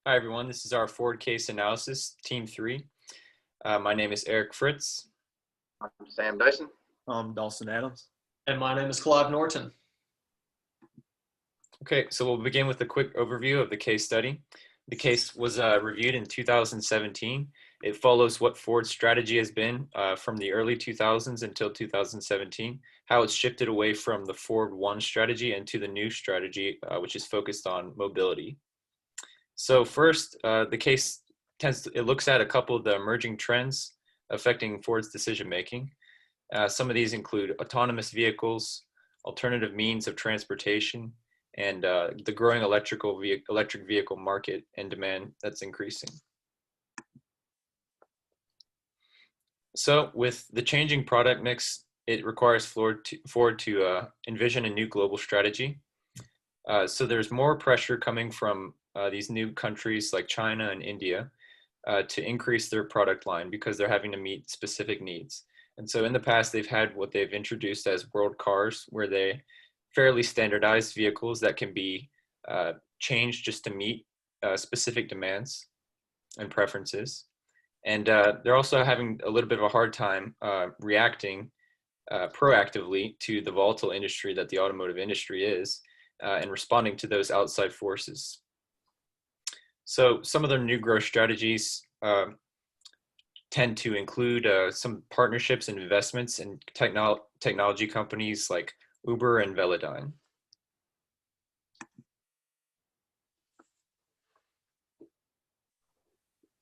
Hi, everyone. This is our Ford case analysis, Team 3. My name is Eric Fritz. I'm Sam Dyson. I'm Dawson Adams. And my name is Clive Norton. Okay, so we'll begin with a quick overview of the case study. The case was reviewed in 2017. It follows what Ford's strategy has been from the early 2000s until 2017, how it's shifted away from the Ford One strategy and to the new strategy, which is focused on mobility. So first, the case it looks at a couple of the emerging trends affecting Ford's decision-making. Some of these include autonomous vehicles, alternative means of transportation, and the growing electric vehicle market and demand that's increasing. So with the changing product mix, it requires Ford to envision a new global strategy. So there's more pressure coming from these new countries like China and India to increase their product line because they're having to meet specific needs. And so in the past, they've had what they've introduced as world cars, where they fairly standardized vehicles that can be changed just to meet specific demands and preferences. And they're also having a little bit of a hard time reacting proactively to the volatile industry that the automotive industry is and responding to those outside forces. So some of their new growth strategies tend to include some partnerships and investments in technology companies like Uber and Velodyne.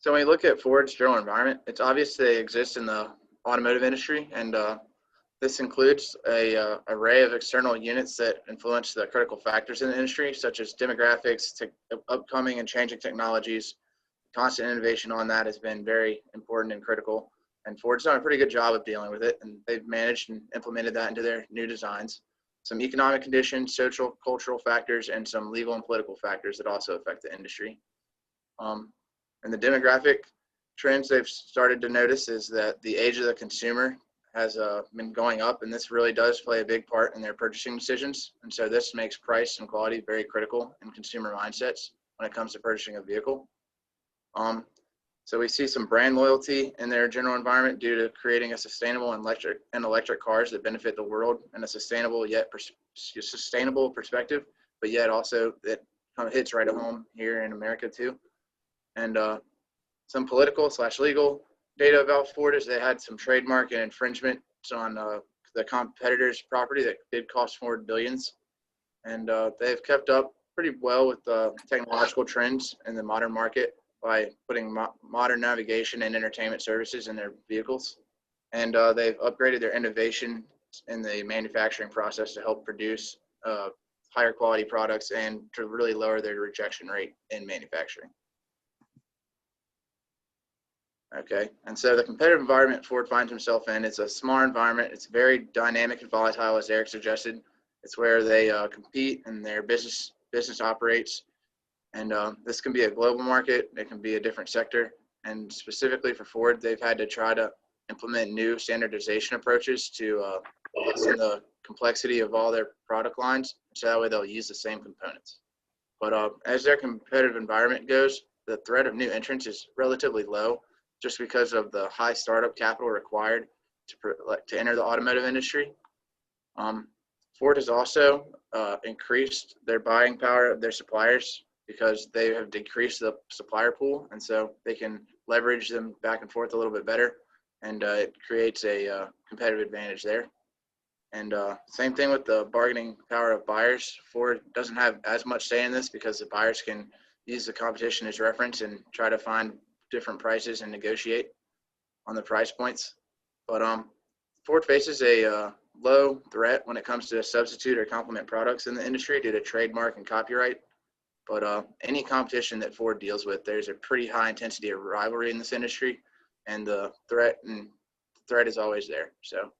So when we look at Ford's general environment, it's obvious they exist in the automotive industry, and this includes a array of external units that influence the critical factors in the industry, such as demographics, upcoming and changing technologies. Constant innovation on that has been very important and critical, and Ford's done a pretty good job of dealing with it, and they've managed and implemented that into their new designs. Some economic conditions, social, cultural factors, and some legal and political factors that also affect the industry. And the demographic trends they've started to notice is that the age of the consumer has been going up, and this really does play a big part in their purchasing decisions. And so this makes price and quality very critical in consumer mindsets when it comes to purchasing a vehicle. So we see some brand loyalty in their general environment due to creating a sustainable and electric cars that benefit the world in a sustainable yet sustainable perspective, but yet also that kind of hits right at home here in America too. And some political / legal data about Ford is they had some trademark and infringements on the competitors' property that did cost Ford billions. And they've kept up pretty well with the technological trends in the modern market by putting modern navigation and entertainment services in their vehicles. And they've upgraded their innovation in the manufacturing process to help produce higher quality products and to really lower their rejection rate in manufacturing. Okay, and so the competitive environment Ford finds himself in, it's a smart environment. It's very dynamic and volatile, as Eric suggested. It's where they compete and their business operates. And this can be a global market. It can be a different sector. And specifically for Ford, they've had to try to implement new standardization approaches to lessen the complexity of all their product lines. So that way they'll use the same components. But as their competitive environment goes, the threat of new entrants is relatively low, just because of the high startup capital required to enter the automotive industry. Ford has also increased their buying power of their suppliers because they have decreased the supplier pool, and so they can leverage them back and forth a little bit better, and it creates a competitive advantage there. And same thing with the bargaining power of buyers. Ford doesn't have as much say in this because the buyers can use the competition as reference and try to find different prices and negotiate on the price points. But Ford faces a low threat when it comes to substitute or complement products in the industry due to trademark and copyright. But any competition that Ford deals with, there's a pretty high intensity of rivalry in this industry, and the threat is always there. So,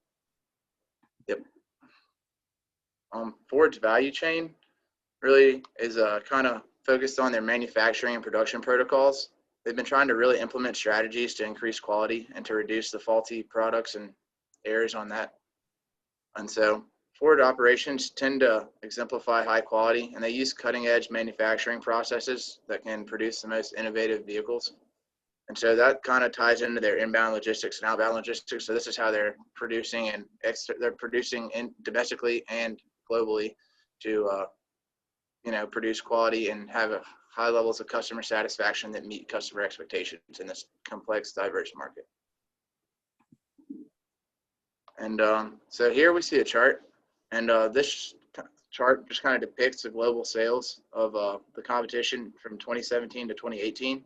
yep. Ford's value chain really is kind of focused on their manufacturing and production protocols. They've been trying to really implement strategies to increase quality and to reduce the faulty products and errors on that. And so Ford operations tend to exemplify high quality, and they use cutting-edge manufacturing processes that can produce the most innovative vehicles. And so that kind of ties into their inbound logistics and outbound logistics. So this is how they're producing and they're producing domestically and globally to produce quality and have a high levels of customer satisfaction that meet customer expectations in this complex, diverse market. And so here we see a chart, and this chart just kind of depicts the global sales of the competition from 2017 to 2018.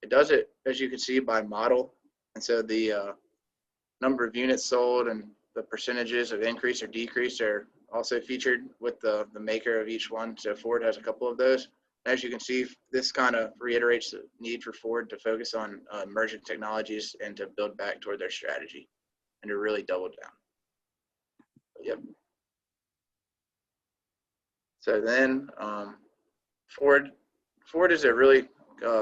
It does it, as you can see, by model. And so the number of units sold and the percentages of increase or decrease are also featured with the maker of each one. So Ford has a couple of those. As you can see, this kind of reiterates the need for Ford to focus on emerging technologies and to build back toward their strategy and to really double down. Yep. So then Ford is a really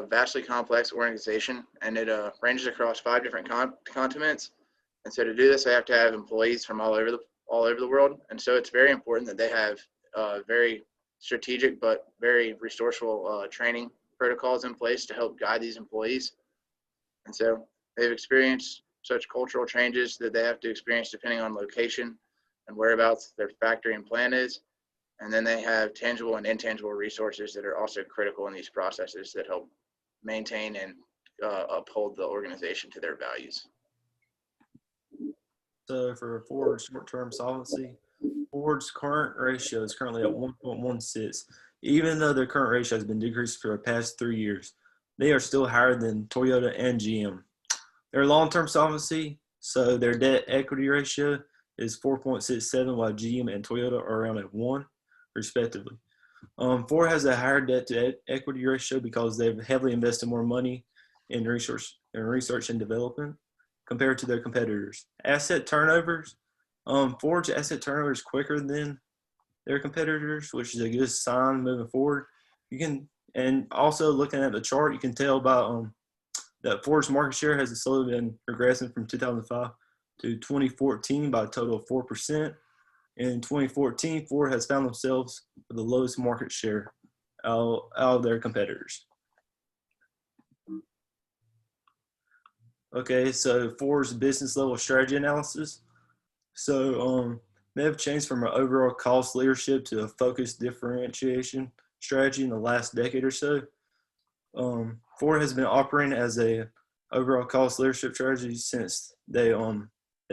vastly complex organization, and it ranges across 5 different continents. And so to do this, they have to have employees from all over the world. And so it's very important that they have very strategic but very resourceful training protocols in place to help guide these employees. And so they've experienced such cultural changes that they have to experience depending on location and whereabouts their factory and plant is. And then they have tangible and intangible resources that are also critical in these processes that help maintain and uphold the organization to their values. So for Ford's short-term solvency, Ford's current ratio is currently at 1.16. Even though their current ratio has been decreased for the past 3 years, they are still higher than Toyota and GM. Their long-term solvency, so their debt equity ratio is 4.67, while GM and Toyota are around at 1, respectively. Ford has a higher debt to equity ratio because they've heavily invested more money in research and development compared to their competitors. Asset turnovers, Ford's asset turnover is quicker than their competitors, which is a good sign moving forward. And also looking at the chart, you can tell by that Ford's market share has slowly been progressing from 2005 to 2014 by a total of 4%. In 2014, Ford has found themselves with the lowest market share out of their competitors. Okay, so Ford's business level strategy analysis. So they have changed from an overall cost leadership to a focused differentiation strategy in the last decade or so. Ford has been operating as a overall cost leadership strategy since they've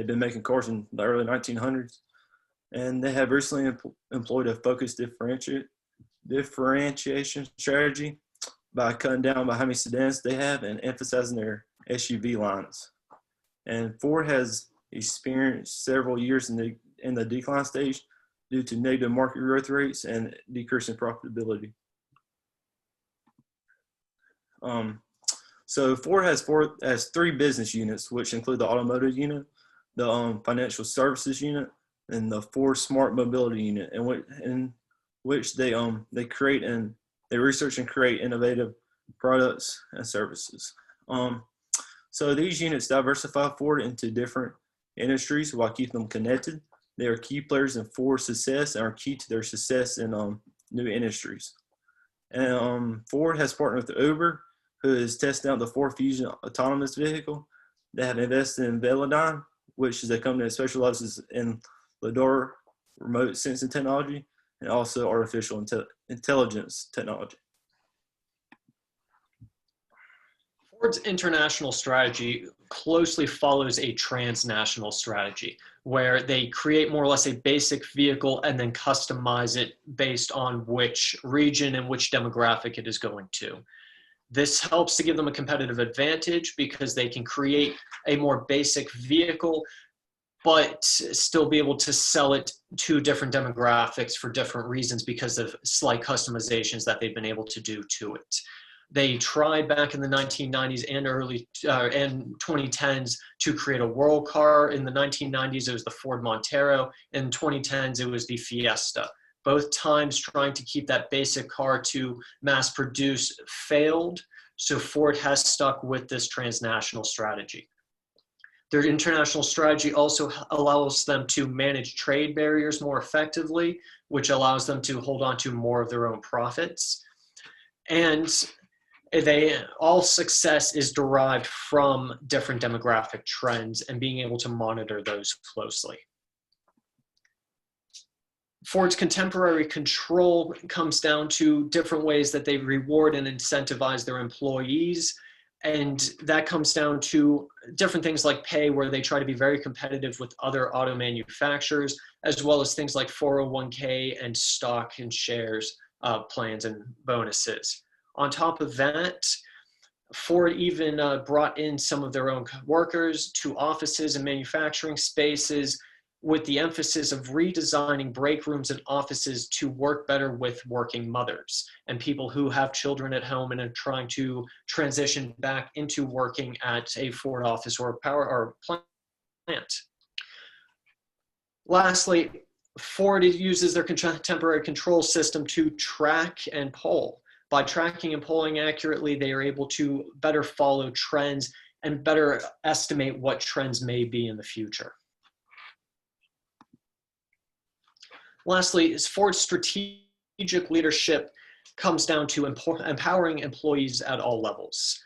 been making cars in the early 1900s. And they have recently employed a focused differentiation strategy by cutting down by how many sedans they have and emphasizing their SUV lines. And Ford has experienced several years in the decline stage due to negative market growth rates and decreasing profitability. So Ford has 3 business units, which include the automotive unit, the financial services unit, and the Ford Smart Mobility unit, in which they create and they research and create innovative products and services. So these units diversify Ford into different industries while keeping them connected. They are key players in Ford's success and are key to their success in new industries. And Ford has partnered with Uber, who is testing out the Ford Fusion autonomous vehicle. They have invested in Velodyne, which is a company that specializes in LiDAR remote sensing technology and also artificial intelligence technology. Ford's international strategy closely follows a transnational strategy where they create more or less a basic vehicle and then customize it based on which region and which demographic it is going to. This helps to give them a competitive advantage because they can create a more basic vehicle but still be able to sell it to different demographics for different reasons because of slight customizations that they've been able to do to it. They tried back in the 1990s and early and 2010s to create a world car. In the 1990s, it was the Ford Montero. In 2010s, it was the Fiesta. Both times trying to keep that basic car to mass produce failed. So Ford has stuck with this transnational strategy. Their international strategy also allows them to manage trade barriers more effectively, which allows them to hold on to more of their own profits. And all success is derived from different demographic trends and being able to monitor those closely. Ford's contemporary control comes down to different ways that they reward and incentivize their employees. And that comes down to different things like pay, where they try to be very competitive with other auto manufacturers, as well as things like 401k and stock and shares plans and bonuses. On top of that, Ford even brought in some of their own workers to offices and manufacturing spaces, with the emphasis of redesigning break rooms and offices to work better with working mothers and people who have children at home and are trying to transition back into working at a Ford office or power or plant. Lastly, Ford uses their contemporary control system to track and poll. By tracking and polling accurately, they are able to better follow trends and better estimate what trends may be in the future. Lastly, Ford's strategic leadership comes down to empowering employees at all levels.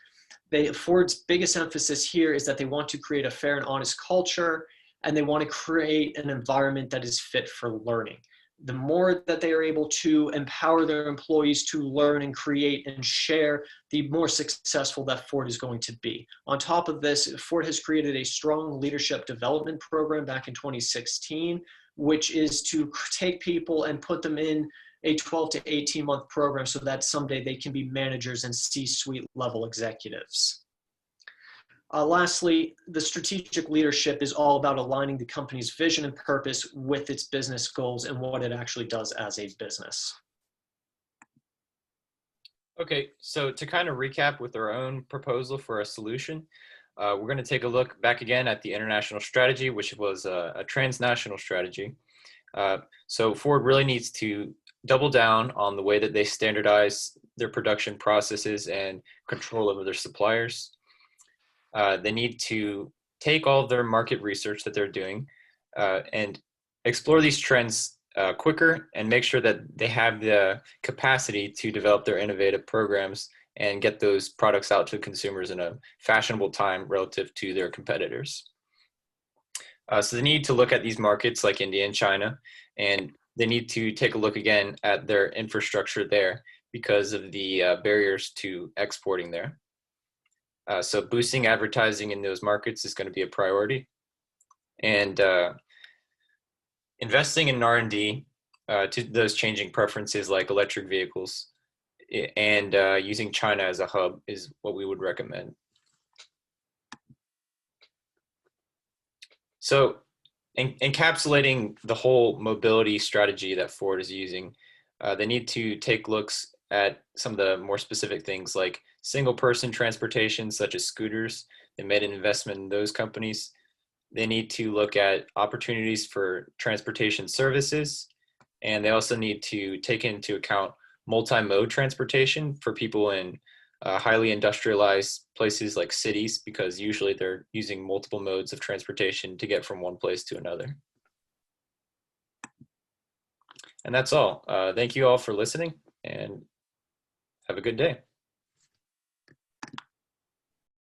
Ford's biggest emphasis here is that they want to create a fair and honest culture, and they want to create an environment that is fit for learning. The more that they are able to empower their employees to learn and create and share, the more successful that Ford is going to be. On top of this, Ford has created a strong leadership development program back in 2016, which is to take people and put them in a 12 to 18-month program so that someday they can be managers and C-suite level executives. Lastly, the strategic leadership is all about aligning the company's vision and purpose with its business goals and what it actually does as a business. Okay, so to kind of recap with our own proposal for a solution, we're going to take a look back again at the international strategy, which was a transnational strategy. So Ford really needs to double down on the way that they standardize their production processes and control over their suppliers. They need to take all of their market research that they're doing and explore these trends quicker and make sure that they have the capacity to develop their innovative programs and get those products out to consumers in a fashionable time relative to their competitors. So they need to look at these markets like India and China, and they need to take a look again at their infrastructure there because of the barriers to exporting there. So boosting advertising in those markets is going to be a priority, and investing in R&D to those changing preferences like electric vehicles and using China as a hub is what we would recommend. So encapsulating the whole mobility strategy that Ford is using, they need to take looks at some of the more specific things like single person transportation, such as scooters. They made an investment in those companies. They need to look at opportunities for transportation services. And they also need to take into account multi-mode transportation for people in highly industrialized places like cities, because usually they're using multiple modes of transportation to get from one place to another. And that's all. Thank you all for listening, and have a good day.